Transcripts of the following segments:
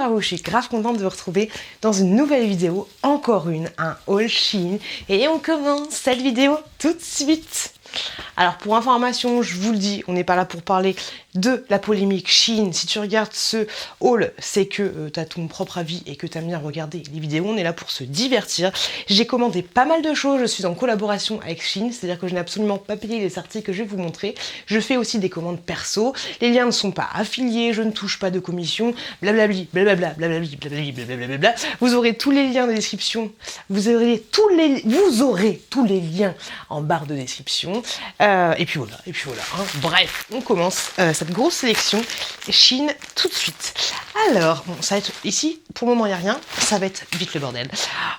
à vous, je suis grave contente de vous retrouver dans une nouvelle vidéo, encore un haul Shein. Et on commence cette vidéo tout de suite. Alors pour information, je vous le dis, on n'est pas là pour parler de la polémique Shein. Si tu regardes ce haul, c'est que tu as ton propre avis et que tu aimes bien regarder les vidéos. On est là pour se divertir. J'ai commandé pas mal de choses, je suis en collaboration avec Shein, c'est-à-dire que je n'ai absolument pas payé les articles que je vais vous montrer. Je fais aussi des commandes perso, les liens ne sont pas affiliés, je ne touche pas de commission, blablabli, blablabla, blablabli, blablabli, blablabla. Vous aurez tous les liens de description, vous aurez tous les liens en barre de description. Et puis voilà, hein. Bref, on commence cette grosse sélection Shein tout de suite. Alors, bon, ça va être ici, pour le moment il n'y a rien, ça va être vite le bordel.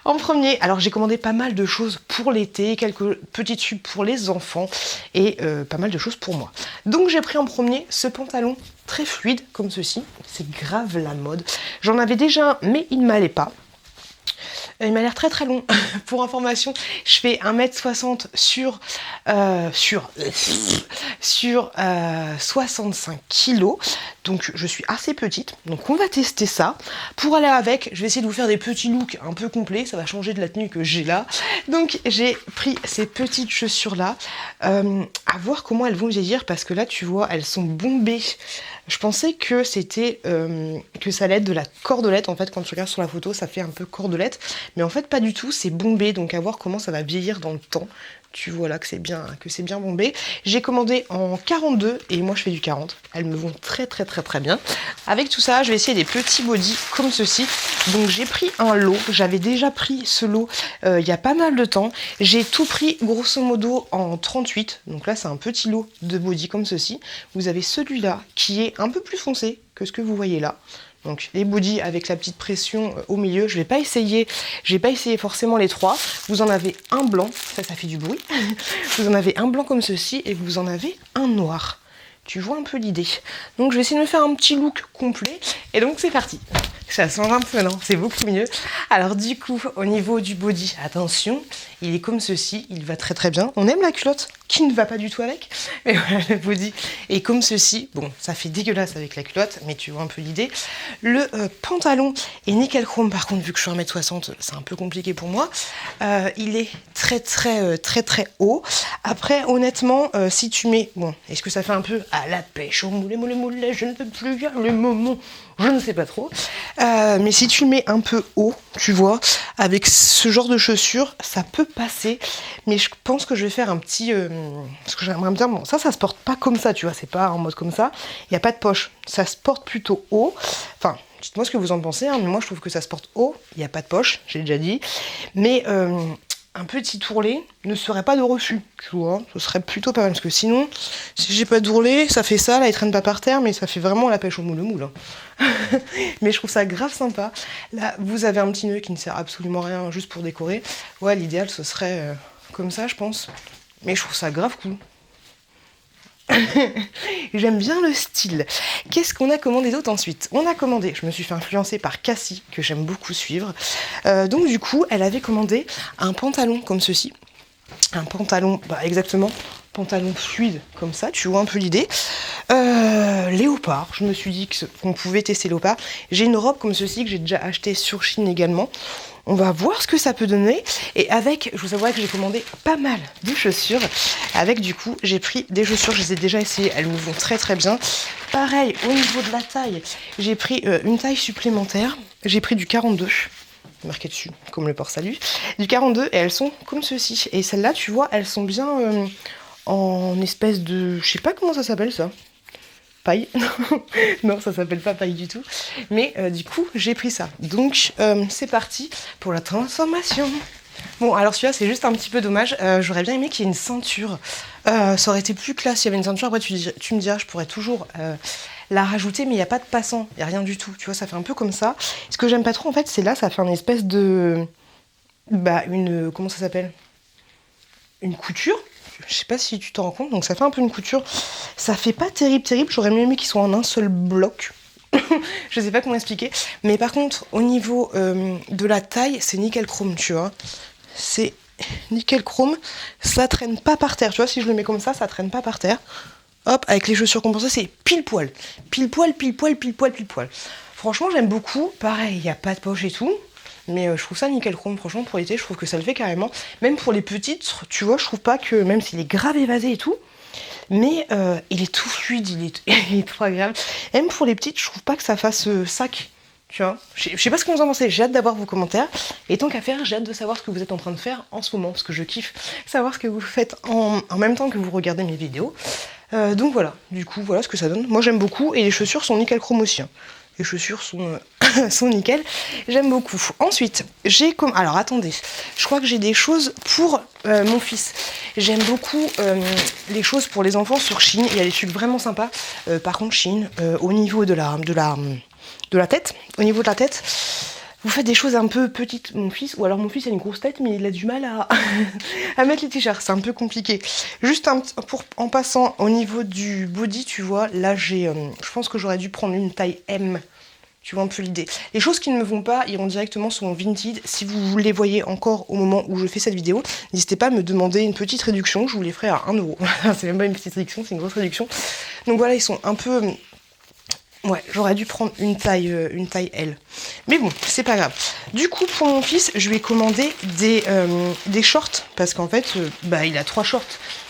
En premier, alors j'ai commandé pas mal de choses pour l'été, quelques petits tubes pour les enfants et pas mal de choses pour moi. Donc j'ai pris en premier ce pantalon très fluide comme ceci, c'est grave la mode. J'en avais déjà un, mais il ne m'allait pas. Il m'a l'air très très long. Pour information, je fais 1m60 sur 65 kg. Donc je suis assez petite. Donc on va tester ça. Pour aller avec, je vais essayer de vous faire des petits looks un peu complets. Ça va changer de la tenue que j'ai là. Donc j'ai pris ces petites chaussures là. À voir comment elles vont vieillir. Parce que là tu vois, elles sont bombées. Je pensais que c'était que ça allait être de la cordelette. En fait, quand tu regardes sur la photo, ça fait un peu cordelette. Mais en fait, pas du tout. C'est bombé. Donc, à voir comment ça va vieillir dans le temps. Tu vois là que c'est bien bombé. J'ai commandé en 42 et moi je fais du 40. Elles me vont très bien. Avec tout ça, je vais essayer des petits bodys comme ceci. Donc j'ai pris un lot. J'avais déjà pris ce lot il y a pas mal de temps. J'ai tout pris grosso modo en 38. Donc là c'est un petit lot de bodys comme ceci. Vous avez celui-là qui est un peu plus foncé que ce que vous voyez là. Donc les bodys avec la petite pression au milieu, je vais pas essayer forcément les trois. Vous en avez un blanc, ça fait du bruit. Vous en avez un blanc comme ceci et vous en avez un noir. Tu vois un peu l'idée. Donc je vais essayer de me faire un petit look complet et donc c'est parti. Ça change un peu, non? C'est beaucoup mieux. Alors du coup, au niveau du body, attention, il est comme ceci, il va très bien. On aime la culotte, qui ne va pas du tout avec. Mais voilà, le body est comme ceci. Bon, ça fait dégueulasse avec la culotte, mais tu vois un peu l'idée. Le pantalon est nickel chrome, par contre, vu que je suis 1m60, c'est un peu compliqué pour moi. Il est très haut. Après, honnêtement, si tu mets... Bon, est-ce que ça fait un peu à la pêche, au moulé, je ne peux plus, le moment... Je ne sais pas trop. Mais si tu le mets un peu haut, tu vois, avec ce genre de chaussures, ça peut passer. Mais je pense que je vais faire un petit... parce que j'aimerais bien... Bon, ça se porte pas comme ça, tu vois. C'est pas en mode comme ça. Il n'y a pas de poche. Ça se porte plutôt haut. Enfin, dites-moi ce que vous en pensez. Hein, mais moi, je trouve que ça se porte haut. Il n'y a pas de poche, j'ai déjà dit. Mais... un petit ourlet ne serait pas de refus, tu vois, ce serait plutôt pas mal, parce que sinon, si j'ai pas d'ourlet, ça fait ça, là, il traîne pas par terre, mais ça fait vraiment la pêche au moule. Hein. Mais je trouve ça grave sympa. Là, vous avez un petit nœud qui ne sert absolument à rien, juste pour décorer. Ouais, l'idéal, ce serait comme ça, je pense. Mais je trouve ça grave cool. J'aime bien le style. Qu'est-ce qu'on a commandé d'autre ensuite? On a commandé, je me suis fait influencer par Cassie, que j'aime beaucoup suivre. Donc du coup, elle avait commandé un pantalon comme ceci. Un pantalon, exactement, pantalon fluide comme ça, tu vois un peu l'idée. Léopard, je me suis dit qu'on pouvait tester léopard. J'ai une robe comme ceci que j'ai déjà achetée sur Shein également. On va voir ce que ça peut donner. Et avec, je vous avouerai que j'ai commandé pas mal de chaussures. Avec du coup, j'ai pris des chaussures, je les ai déjà essayées, elles me vont très bien. Pareil, au niveau de la taille, j'ai pris une taille supplémentaire. J'ai pris du 42. Marqué dessus, comme le port salut. Du 42 et elles sont comme ceci. Et celles-là, tu vois, elles sont bien en espèce de... Je sais pas comment ça s'appelle ça. Paille. Non, ça s'appelle pas paille du tout. Mais du coup, j'ai pris ça. Donc, c'est parti pour la transformation. Bon, alors celui-là, c'est juste un petit peu dommage. J'aurais bien aimé qu'il y ait une ceinture. Ça aurait été plus classe s'il y avait une ceinture. Après, tu me diras, je pourrais toujours la rajouter, mais il n'y a pas de passant. Il n'y a rien du tout. Tu vois, ça fait un peu comme ça. Ce que j'aime pas trop, en fait, c'est là, ça fait une espèce de... Comment ça s'appelle? Une couture. Je sais pas si tu t'en rends compte, donc ça fait un peu une couture. Ça fait pas terrible. J'aurais mieux aimé qu'ils soient en un seul bloc. Je sais pas comment expliquer. Mais par contre, au niveau de la taille, c'est nickel chrome, tu vois. C'est nickel chrome. Ça traîne pas par terre. Tu vois, si je le mets comme ça traîne pas par terre. Hop, avec les chaussures compensées, c'est pile poil. Pile poil. Franchement, j'aime beaucoup. Pareil, il n'y a pas de poche et tout. Mais je trouve ça nickel chrome, franchement, pour l'été, je trouve que ça le fait carrément. Même pour les petites, tu vois, je trouve pas que, même s'il est grave évasé et tout, mais il est tout fluide, il est trop agréable. Même pour les petites, je trouve pas que ça fasse sac, tu vois. Je sais pas ce que vous en pensez, j'ai hâte d'avoir vos commentaires. Et tant qu'à faire, j'ai hâte de savoir ce que vous êtes en train de faire en ce moment, parce que je kiffe savoir ce que vous faites en même temps que vous regardez mes vidéos. Donc voilà, du coup, voilà ce que ça donne. Moi, j'aime beaucoup, et les chaussures sont nickel chrome aussi, hein. Les chaussures sont, sont nickel, j'aime beaucoup. Ensuite, j'ai comme... Alors attendez, je crois que j'ai des choses pour mon fils. J'aime beaucoup les choses pour les enfants sur Shein, il y a des trucs vraiment sympas. Par contre, Shein, au niveau de la tête, au niveau de la tête, vous faites des choses un peu petites, mon fils, ou alors mon fils a une grosse tête, mais il a du mal à, à mettre les t-shirts, c'est un peu compliqué. Juste en passant au niveau du body, tu vois, là je pense que j'aurais dû prendre une taille M. Tu vois un peu l'idée. Les choses qui ne me vont pas iront directement sur mon Vinted. Si vous les voyez encore au moment où je fais cette vidéo, n'hésitez pas à me demander une petite réduction, je vous les ferai à 1€. C'est même pas une petite réduction, c'est une grosse réduction. Donc voilà, ils sont un peu... Ouais, j'aurais dû prendre une taille L. Mais bon, c'est pas grave. Du coup, pour mon fils, je lui ai commandé des shorts. Parce qu'en fait, il a 3 shorts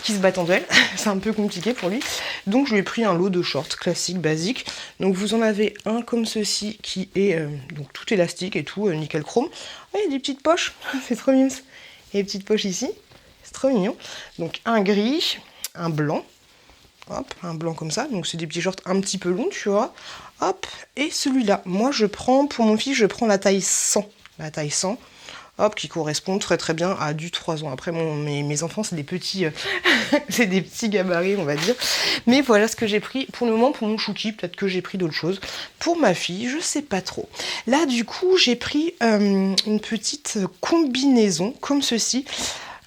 qui se battent en duel. C'est un peu compliqué pour lui. Donc, je lui ai pris un lot de shorts classiques, basiques. Donc, vous en avez un comme ceci qui est donc tout élastique et tout, nickel chrome. Oh, il y a des petites poches. C'est trop mignon. Il y a des petites poches ici. C'est trop mignon. Donc, un gris, un blanc. Hop, un blanc comme ça, donc c'est des petits shorts un petit peu longs, tu vois. Hop, et celui-là, moi je prends, pour mon fils, je prends la taille 100. La taille 100, hop, qui correspond très très bien à du 3 ans. Après, mes enfants, c'est des petits c'est des petits gabarits, on va dire. Mais voilà ce que j'ai pris pour le moment pour mon chouki. Peut-être que j'ai pris d'autres choses. Pour ma fille, je sais pas trop. Là, du coup, j'ai pris une petite combinaison comme ceci.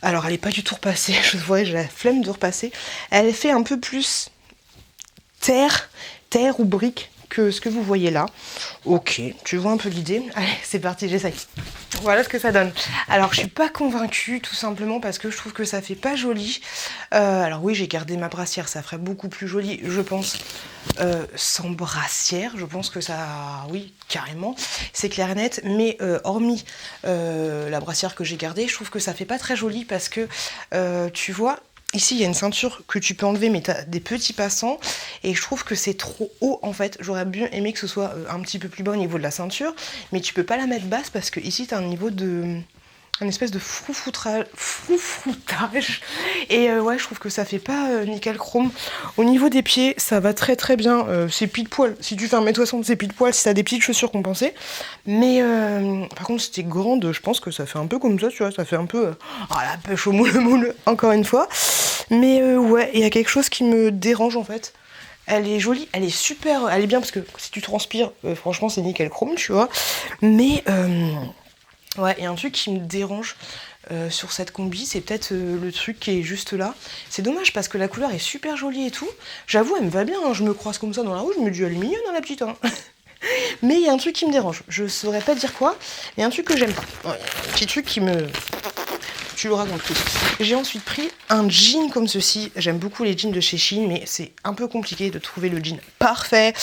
Alors, elle n'est pas du tout repassée, j'ai la flemme de repasser. Elle fait un peu plus terre ou brique que ce que vous voyez là. Ok, tu vois un peu l'idée. Allez, c'est parti, j'essaye. Voilà ce que ça donne. Alors, je suis pas convaincue, tout simplement parce que je trouve que ça fait pas joli. Alors oui, j'ai gardé ma brassière, ça ferait beaucoup plus joli, je pense. Sans brassière, je pense que ça... Oui, carrément, c'est clair et net. Mais hormis la brassière que j'ai gardée, je trouve que ça fait pas très joli parce que, tu vois... Ici, il y a une ceinture que tu peux enlever, mais tu as des petits passants. Et je trouve que c'est trop haut, en fait. J'aurais bien aimé que ce soit un petit peu plus bas au niveau de la ceinture. Mais tu peux pas la mettre basse parce que ici, tu as un niveau de... un espèce de froufroutage. Et ouais, je trouve que ça fait pas nickel chrome. Au niveau des pieds, ça va très très bien. C'est pile poil. Si tu fais 1m60, c'est pile poil. Si t'as des petites chaussures compensées. Mais par contre, si t'es grande, je pense que ça fait un peu comme ça, tu vois. Ça fait un peu la pêche au moule, encore une fois. Mais ouais, il y a quelque chose qui me dérange en fait. Elle est jolie, elle est super, elle est bien parce que si tu transpires, franchement, c'est nickel chrome, tu vois. Mais ouais, il y a un truc qui me dérange sur cette combi, c'est peut-être le truc qui est juste là. C'est dommage parce que la couleur est super jolie et tout. J'avoue, elle me va bien, hein. Je me croise comme ça dans la rue, je me dis elle est mignonne, hein, la petite. Hein. Mais il y a un truc qui me dérange. Je saurais pas dire quoi, il y a un truc que j'aime pas. Ouais, un petit truc qui me... Tu l'auras compris. J'ai ensuite pris un jean comme ceci. J'aime beaucoup les jeans de chez Shein, mais c'est un peu compliqué de trouver le jean parfait.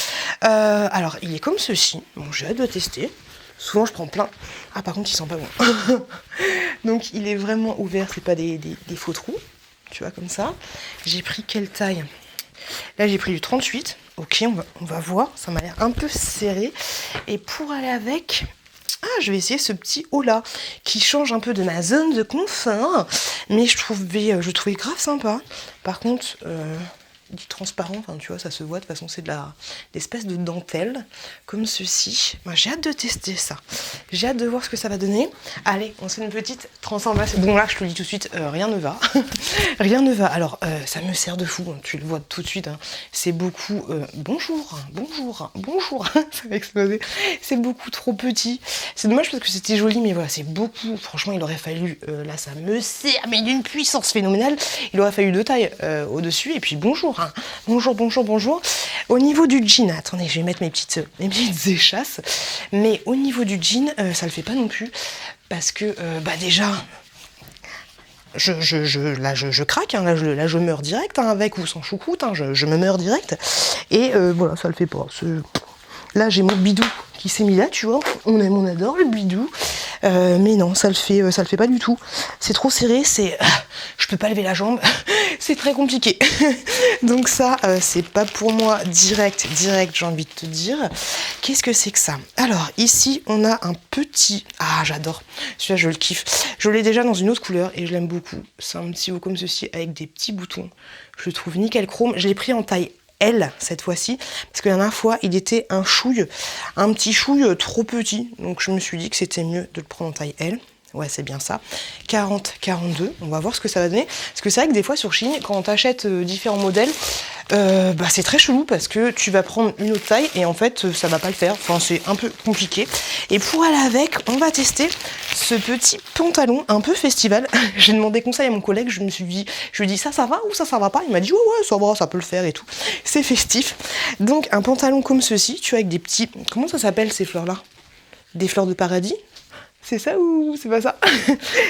Alors, il est comme ceci. Bon, j'ai hâte de tester. Souvent, je prends plein. Ah, par contre, il sent pas bon. Donc, il est vraiment ouvert. C'est pas des faux trous. Tu vois, comme ça. J'ai pris quelle taille? Là, j'ai pris du 38. Ok, on va voir. Ça m'a l'air un peu serré. Et pour aller avec... Ah, je vais essayer ce petit haut là, qui change un peu de ma zone de confort. Mais je trouvais grave sympa. Par contre... dit transparent, enfin tu vois, ça se voit, de toute façon c'est de l'espèce de dentelle, comme ceci. Moi j'ai hâte de tester ça. J'ai hâte de voir ce que ça va donner. Allez, on se fait une petite transformation. Bon là, je te le dis tout de suite, rien ne va. Rien ne va. Alors, ça me sert de fou, hein, tu le vois tout de suite. Hein. C'est beaucoup... bonjour, ça va exploser. C'est beaucoup trop petit. C'est dommage parce que c'était joli, mais voilà, c'est beaucoup... Franchement, il aurait fallu... là, ça me sert, mais d'une puissance phénoménale. Il aurait fallu 2 tailles au-dessus, et puis bonjour. Hein. Bonjour. Au niveau du jean, attendez, je vais mettre mes petites échasses. Mais au niveau du jean, ça le fait pas non plus. Parce que, déjà, je craque, hein, là, je meurs direct, hein, avec ou sans choucroute, hein, je me meurs direct. Et voilà, ça le fait pas. Là, j'ai mon bidou qui s'est mis là, tu vois. On adore le bidou. Mais non, ça le fait pas du tout. C'est trop serré, je peux pas lever la jambe. C'est très compliqué. Donc ça, c'est pas pour moi direct, j'ai envie de te dire. Qu'est-ce que c'est que ça? Alors, ici, on a un petit... Ah, j'adore. Celui-là, je le kiffe. Je l'ai déjà dans une autre couleur et je l'aime beaucoup. C'est un petit haut comme ceci avec des petits boutons. Je le trouve nickel chrome. Je l'ai pris en taille L cette fois-ci, parce que la dernière fois il était un petit chouille trop petit, donc je me suis dit que c'était mieux de le prendre en taille L. Ouais, c'est bien ça. 40-42, on va voir ce que ça va donner. Parce que c'est vrai que des fois sur Shein, quand on t'achète différents modèles, c'est très chelou parce que tu vas prendre une autre taille et en fait ça va pas le faire. Enfin, c'est un peu compliqué. Et pour aller avec, on va tester ce petit pantalon un peu festival. J'ai demandé conseil à mon collègue, je lui ai dit ça va ou ça va pas? Il m'a dit ouais, ça va, ça peut le faire et tout. C'est festif. Donc un pantalon comme ceci, tu vois, avec des petits... Comment ça s'appelle ces fleurs-là? Des fleurs de paradis? C'est ça ou c'est pas ça?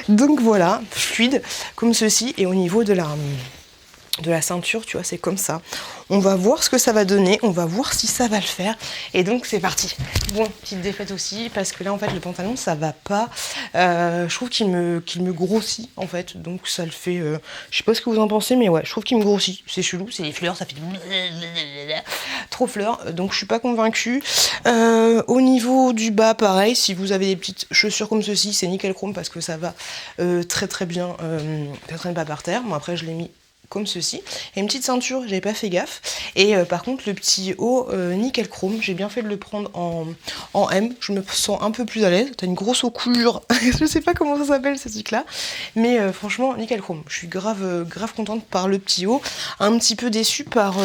Donc voilà, fluide comme ceci. Et au niveau de la ceinture, tu vois, c'est comme ça. On va voir ce que ça va donner, on va voir si ça va le faire. Et donc c'est parti. Bon, petite défaite aussi, parce que là en fait le pantalon ça va pas. Je trouve qu'il me grossit en fait, donc ça le fait. Je sais pas ce que vous en pensez, mais ouais, je trouve qu'il me grossit. C'est chelou, c'est les fleurs, ça fait trop fleurs, donc je suis pas convaincue. Au niveau du bas, pareil, si vous avez des petites chaussures comme ceci, c'est nickel chrome parce que ça va très très bien, ça traîne pas par terre. Bon après je l'ai mis comme ceci, et une petite ceinture, j'avais pas fait gaffe, et par contre le petit haut nickel chrome, j'ai bien fait de le prendre en M, je me sens un peu plus à l'aise. T'as une grosse encolure, je sais pas comment ça s'appelle ce truc là, mais franchement nickel chrome, je suis grave contente par le petit haut, un petit peu déçue par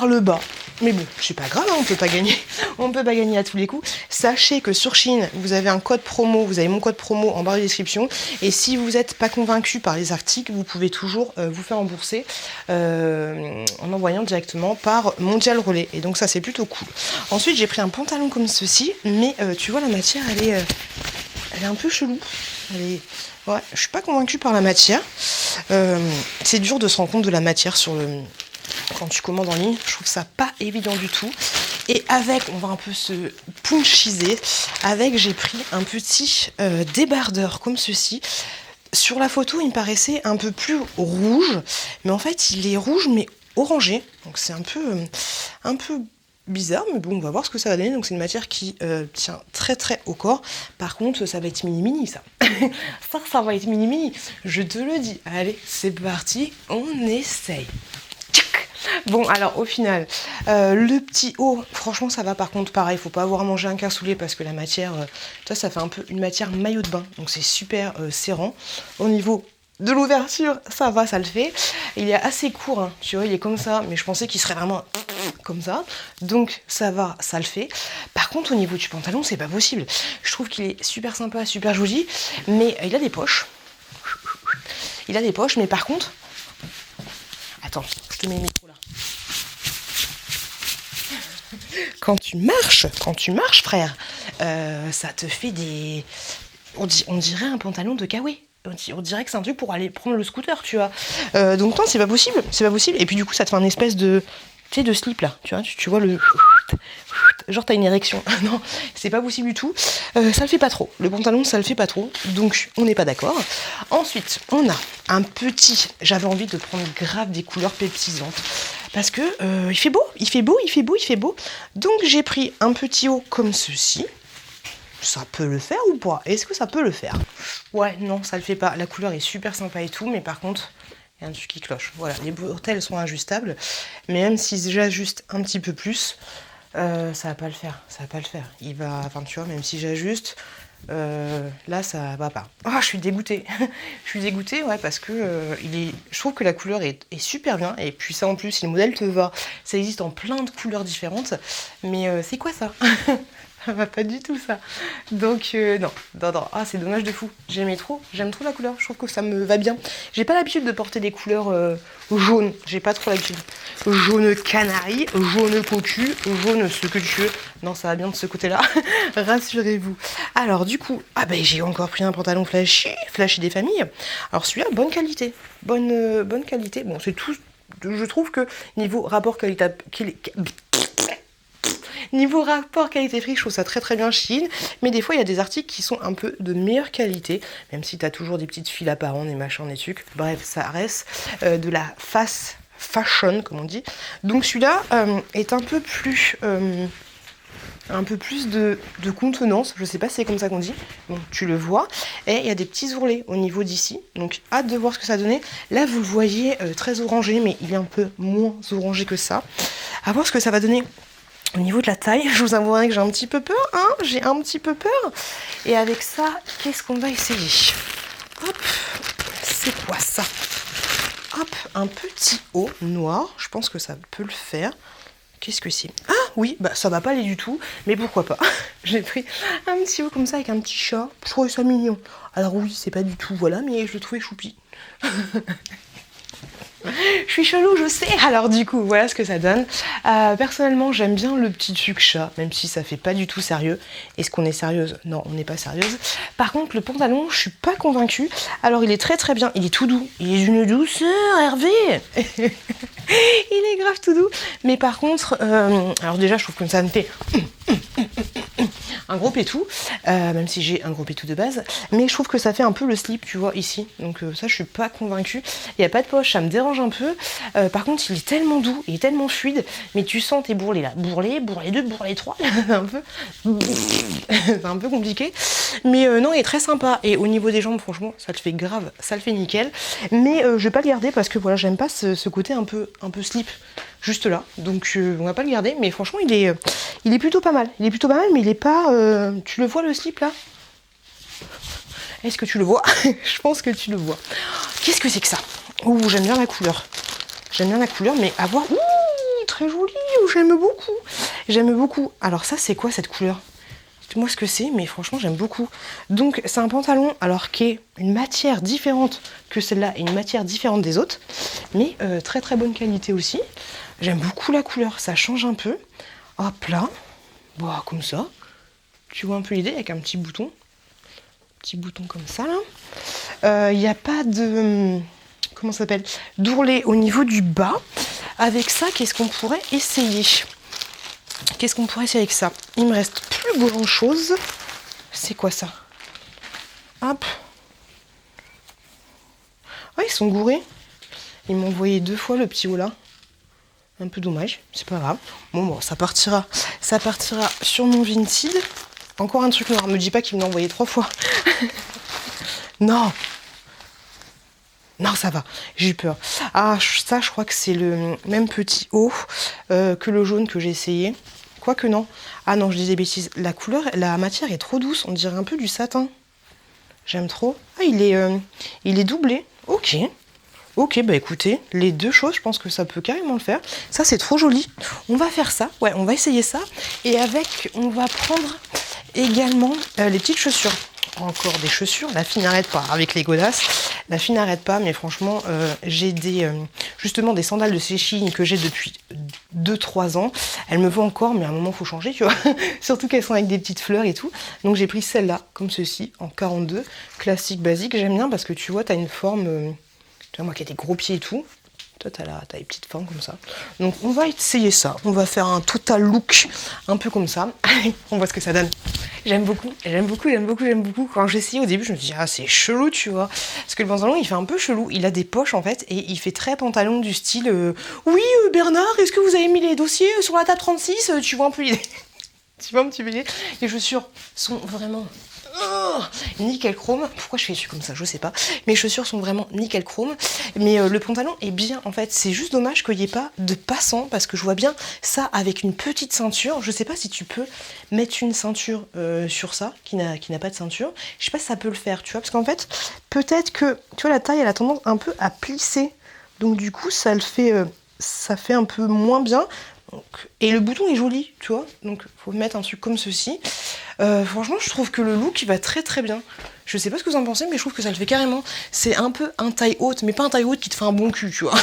le bas. Mais bon, c'est pas grave, hein, on peut pas gagner à tous les coups. Sachez que sur Shein, vous avez un code promo, vous avez mon code promo en barre de description. Et si vous n'êtes pas convaincu par les articles, vous pouvez toujours vous faire rembourser en envoyant directement par Mondial Relais. Et donc ça, c'est plutôt cool. Ensuite, j'ai pris un pantalon comme ceci, mais tu vois, la matière, elle est un peu chelou. Ouais, je suis pas convaincue par la matière. C'est dur de se rendre compte de la matière quand tu commandes en ligne, je trouve ça pas évident du tout. Et avec, on va un peu se punchiser. Avec, j'ai pris un petit débardeur comme ceci. Sur la photo, il me paraissait un peu plus rouge, mais en fait, il est rouge mais orangé. Donc c'est un peu bizarre, mais bon, on va voir ce que ça va donner. Donc c'est une matière qui tient très très au corps. Par contre, ça va être mini ça. ça va être mini. Je te le dis. Allez, c'est parti, on essaye. Bon, alors au final, le petit haut, franchement ça va. Par contre, pareil, faut pas avoir mangé un cassoulet parce que la matière, ça fait un peu une matière maillot de bain, donc c'est super serrant. Au niveau de l'ouverture, ça va, ça le fait. Il est assez court, hein, tu vois, il est comme ça, mais je pensais qu'il serait vraiment comme ça, donc ça va, ça le fait. Par contre, au niveau du pantalon, c'est pas possible. Je trouve qu'il est super sympa, super joli, mais il a des poches. Mais par contre, attends, je te mets le micro là. Quand tu marches, frère, ça te fait des... On dirait un pantalon de kawaii. On dirait que c'est un truc pour aller prendre le scooter, tu vois. Donc non, c'est pas possible. Et puis du coup, ça te fait un espèce de... Tu sais, de slip là, tu vois le... Genre t'as une érection. Non, c'est pas possible du tout. Ça le fait pas trop. Le pantalon, ça le fait pas trop. Donc on n'est pas d'accord. Ensuite, on a un petit... J'avais envie de prendre grave des couleurs péptisantes. Parce que il fait beau. Donc j'ai pris un petit haut comme ceci. Ça peut le faire ou pas? Est-ce que ça peut le faire? Ouais, non, ça le fait pas. La couleur est super sympa et tout, mais par contre... Il y a un truc qui cloche. Voilà, les bretelles sont ajustables. Mais même si j'ajuste un petit peu plus, ça va pas le faire. Il va... Enfin, tu vois, même si j'ajuste, là, ça va pas. Oh, je suis dégoûtée. Ouais, parce que je trouve que la couleur est super bien. Et puis ça, en plus, si le modèle te va, ça existe en plein de couleurs différentes. Mais c'est quoi ça? Ça va pas du tout ça. Donc non. Ah, c'est dommage de fou. J'aime trop la couleur. Je trouve que ça me va bien. J'ai pas l'habitude de porter des couleurs jaunes. J'ai pas trop l'habitude. Jaune canari, jaune cocu, jaune ce que tu veux. Non, ça va bien de ce côté-là. Rassurez-vous. Alors du coup, j'ai encore pris un pantalon flashy des familles. Alors celui-là, bonne qualité. Bonne qualité. Bon, c'est tout. Je trouve que niveau rapport qualité Niveau rapport qualité-prix, je trouve ça très très bien Shein. Mais des fois, il y a des articles qui sont un peu de meilleure qualité. Même si tu as toujours des petites files apparentes, des machins, des trucs. Bref, ça reste de la fast fashion, comme on dit. Donc celui-là est un peu plus de contenance, je sais pas si c'est comme ça qu'on dit, bon, tu le vois, et il y a des petits ourlets au niveau d'ici, donc hâte de voir ce que ça donnait. Là vous le voyez très orangé, mais il est un peu moins orangé que ça. À voir ce que ça va donner au niveau de la taille. Je vous avouerai que j'ai un petit peu peur, hein, j'ai un petit peu peur. Et avec ça, qu'est-ce qu'on va essayer? Hop, c'est quoi ça? Hop, un petit haut noir, je pense que ça peut le faire. Qu'est-ce que c'est? Ah oui, bah ça va pas aller du tout, mais pourquoi pas. J'ai pris un petit haut comme ça avec un petit chat, je trouvais ça mignon. Alors oui, c'est pas du tout, voilà, mais je le trouvais choupi. Je suis chelou, je sais. Alors du coup, voilà ce que ça donne. Personnellement, j'aime bien le petit truc chat, même si ça fait pas du tout sérieux. Est-ce qu'on est sérieuse? Non, on n'est pas sérieuse. Par contre, le pantalon, je suis pas convaincue. Alors, il est très très bien. Il est tout doux. Il est d'une douceur, Hervé. Il est grave tout doux. Mais par contre, alors déjà, je trouve que ça me fait un gros pétou, même si j'ai un gros pétou de base, mais je trouve que ça fait un peu le slip, tu vois, ici. Donc ça, je suis pas convaincue. Il n'y a pas de poche, ça me dérange un peu. Par contre, il est tellement doux, il est tellement fluide, mais tu sens tes bourrelets là. Bourrelet, bourrelet 2, bourrelet 3, c'est un peu... c'est un peu compliqué. Mais non, il est très sympa. Et au niveau des jambes, franchement, ça le fait grave, ça le fait nickel. Mais je vais pas le garder parce que voilà, j'aime pas ce côté un peu slip. Juste là, donc on va pas le garder, mais franchement il est plutôt pas mal. Il est plutôt pas mal, mais il est pas. Tu le vois le slip là? Est-ce que tu le vois? Je pense que tu le vois. Qu'est-ce que c'est que ça? Ouh, j'aime bien la couleur. J'aime bien la couleur, mais à voir. Ouh, très joli. J'aime beaucoup. J'aime beaucoup. Alors ça, c'est quoi cette couleur? Dites-moi ce que c'est, mais franchement j'aime beaucoup. Donc c'est un pantalon, alors qui est une matière différente que celle-là et une matière différente des autres, mais très très bonne qualité aussi. J'aime beaucoup la couleur, ça change un peu. Hop là, bon, comme ça. Tu vois un peu l'idée avec un petit bouton comme ça là. Il n'y a pas de comment ça s'appelle, d'ourlet au niveau du bas. Avec ça, qu'est-ce qu'on pourrait essayer? Qu'est-ce qu'on pourrait essayer avec ça? Il me reste plus grand chose. C'est quoi ça? Hop. Ah, ils sont gourés. Ils m'ont envoyé 2 fois le petit haut là. Un peu dommage, c'est pas grave. Bon, ça partira. Ça partira sur mon Vinted. Encore un truc noir. Me dis pas qu'il me l'a envoyé 3 fois. Non. Non, ça va. J'ai eu peur. Ah, ça, je crois que c'est le même petit haut que le jaune que j'ai essayé. Quoique non. Ah non, je dis des bêtises. La couleur, la matière est trop douce. On dirait un peu du satin. J'aime trop. Ah, il est doublé. Ok. Ok, bah écoutez, les deux choses, je pense que ça peut carrément le faire. Ça, c'est trop joli. On va faire ça. Ouais, on va essayer ça. Et avec, on va prendre également les petites chaussures. Encore des chaussures. La fille n'arrête pas. Avec les godasses, la fille n'arrête pas. Mais franchement, j'ai justement des sandales de Shein que j'ai depuis 2-3 ans. Elles me vont encore, mais à un moment, il faut changer, tu vois. Surtout qu'elles sont avec des petites fleurs et tout. Donc, j'ai pris celle-là, comme ceci, en 42. Classique, basique. J'aime bien parce que tu vois, tu as une forme... tu vois, moi qui ai des gros pieds et tout. Toi, t'as les petites formes comme ça. Donc, on va essayer ça. On va faire un total look un peu comme ça. On voit ce que ça donne. J'aime beaucoup, j'aime beaucoup, j'aime beaucoup, j'aime beaucoup. Quand j'ai essayé au début, je me suis dit, ah, c'est chelou, tu vois. Parce que le pantalon, il fait un peu chelou. Il a des poches, en fait, et il fait très pantalon du style oui, Bernard, est-ce que vous avez mis les dossiers sur la table 36? Tu vois un peu l'idée. Tu vois un petit peu l'idée. Les chaussures sont vraiment... Oh, nickel chrome. Pourquoi je fais dessus comme ça, je sais pas. Mes chaussures sont vraiment nickel chrome. Mais le pantalon est bien en fait. C'est juste dommage qu'il n'y ait pas de passant parce que je vois bien ça avec une petite ceinture. Je sais pas si tu peux mettre une ceinture sur ça qui n'a pas de ceinture. Je sais pas si ça peut le faire, tu vois. Parce qu'en fait, peut-être que tu vois la taille elle a tendance un peu à plisser. Donc du coup ça le fait, ça fait un peu moins bien. Donc, et le bouton est joli, tu vois. Donc faut mettre un truc comme ceci. Franchement, je trouve que le look il va très très bien. Je sais pas ce que vous en pensez, mais je trouve que ça le fait carrément. C'est un peu un taille haute, mais pas un taille haute qui te fait un bon cul, tu vois.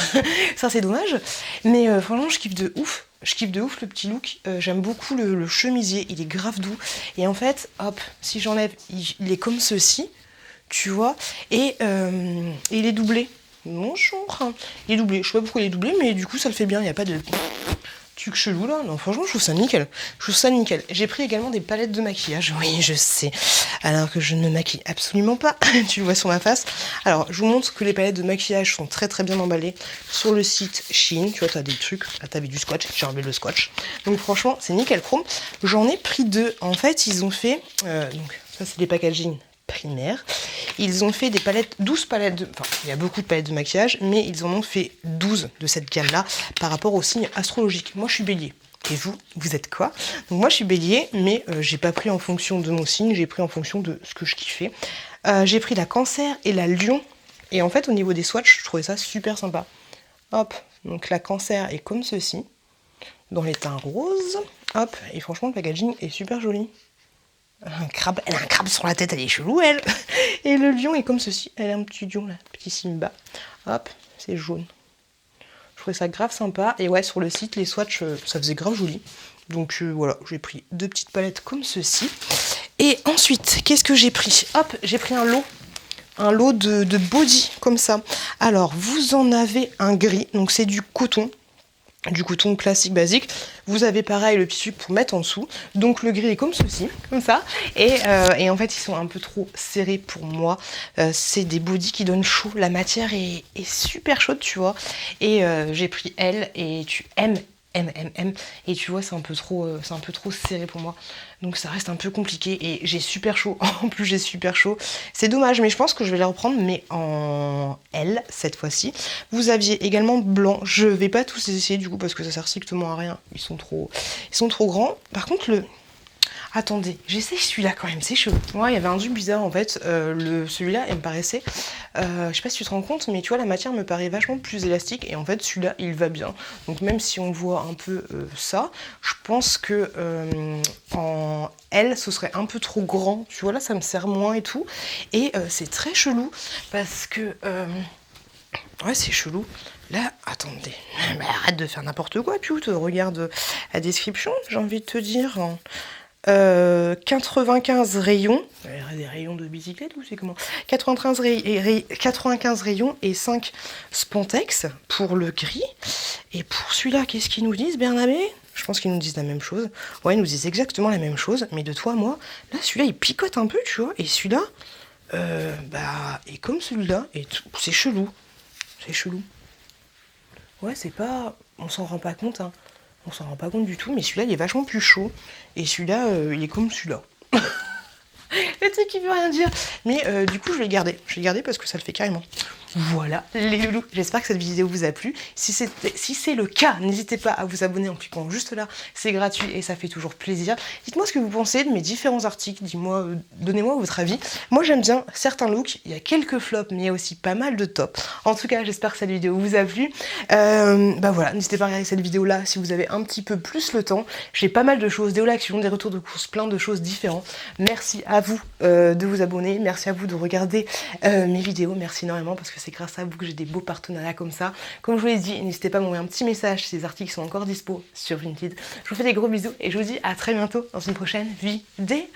Ça c'est dommage. Mais franchement, je kiffe de ouf. Je kiffe de ouf le petit look. J'aime beaucoup le chemisier, il est grave doux. Et en fait, hop, si j'enlève, il est comme ceci, tu vois. Et il est doublé. Bonjour. Il est doublé. Je sais pas pourquoi il est doublé, mais du coup ça le fait bien. Il n'y a pas de... truc chelou là. Non, franchement, je trouve ça nickel. Je trouve ça nickel. J'ai pris également des palettes de maquillage. Oui, je sais. Alors que je ne me maquille absolument pas. Tu le vois sur ma face. Alors, je vous montre que les palettes de maquillage sont très très bien emballées sur le site Shein. Tu vois, t'as des trucs. Là, t'avais du scotch. J'ai enlevé le scotch. Donc, franchement, c'est nickel chrome. J'en ai pris 2. En fait, ils ont fait. Donc, ça, c'est des packaging primaires. Ils ont fait des palettes, 12 palettes de... Enfin, il y a beaucoup de palettes de maquillage, mais ils en ont fait 12 de cette gamme-là par rapport au signe astrologique. Moi, je suis bélier. Et vous, vous êtes quoi? Donc moi, je suis bélier, mais j'ai pas pris en fonction de mon signe, j'ai pris en fonction de ce que je kiffais. J'ai pris la cancer et la lion. Et en fait, au niveau des swatchs, je trouvais ça super sympa. Hop, donc la cancer est comme ceci, dans les teints roses. Hop, et franchement, le packaging est super joli. Un crabe, elle a un crabe sur la tête, elle est chelou, elle. Et le lion est comme ceci, elle a un petit lion là, petit Simba. Hop, c'est jaune. Je trouvais ça grave sympa. Et ouais, sur le site, les swatchs, ça faisait grave joli. Donc voilà, j'ai pris 2 petites palettes comme ceci. Et ensuite, qu'est-ce que j'ai pris? Hop, j'ai pris un lot de body comme ça. Alors, vous en avez un gris, donc c'est du coton classique basique. Vous avez pareil le petit truc pour mettre en dessous. Donc le gris est comme ceci, comme ça. Et en fait ils sont un peu trop serrés pour moi. C'est des bodys qui donnent chaud. La matière est super chaude, tu vois. Et j'ai pris L et tu aimes. Et tu vois c'est un peu trop serré pour moi, donc ça reste un peu compliqué et j'ai super chaud. En plus j'ai super chaud, c'est dommage, mais je pense que je vais les reprendre, mais en L cette fois-ci. Vous aviez également blanc, je vais pas tous les essayer du coup parce que ça sert strictement à rien, ils sont trop grands. Par contre attendez, j'essaie celui-là quand même, c'est chaud. Ouais, il y avait un truc bizarre en fait. Celui-là, il me paraissait. Je sais pas si tu te rends compte, mais tu vois, la matière me paraît vachement plus élastique. Et en fait, celui-là, il va bien. Donc, même si on voit un peu ça, je pense que en L, ce serait un peu trop grand. Tu vois, là, ça me sert moins et tout. Et c'est très chelou parce que. Ouais, c'est chelou. Là, attendez. Mais arrête de faire n'importe quoi, tu regarde la description, j'ai envie de te dire. 95 rayons, des rayons de bicyclette ou c'est comment? 95 rayons et 5 spandex pour le gris. Et pour celui-là, qu'est-ce qu'ils nous disent, Bernabé? Je pense qu'ils nous disent la même chose. Ouais, ils nous disent exactement la même chose, mais de toi à moi, là, celui-là, il picote un peu, tu vois. Et celui-là, est comme celui-là, et c'est chelou. C'est chelou. Ouais, c'est pas... On s'en rend pas compte, hein. On s'en rend pas compte du tout, mais celui-là, il est vachement plus chaud. Et celui-là, il est comme celui-là. Le truc qui veut rien dire. Mais du coup, je vais le garder. Je vais le garder parce que ça le fait carrément. Voilà, les loulous. J'espère que cette vidéo vous a plu. Si c'est le cas, n'hésitez pas à vous abonner en cliquant juste là. C'est gratuit et ça fait toujours plaisir. Dites-moi ce que vous pensez de mes différents articles. Donnez-moi votre avis. Moi, j'aime bien certains looks. Il y a quelques flops, mais il y a aussi pas mal de tops. En tout cas, j'espère que cette vidéo vous a plu. Voilà, n'hésitez pas à regarder cette vidéo-là si vous avez un petit peu plus le temps. J'ai pas mal de choses, des haul actions, des retours de course, plein de choses différentes. Merci à vous de vous abonner. Merci à vous de regarder mes vidéos. Merci énormément parce que c'est grâce à vous que j'ai des beaux partenariats comme ça. Comme je vous l'ai dit, n'hésitez pas à m'envoyer un petit message si ces articles sont encore dispo sur Vinted. Je vous fais des gros bisous et je vous dis à très bientôt dans une prochaine vidéo.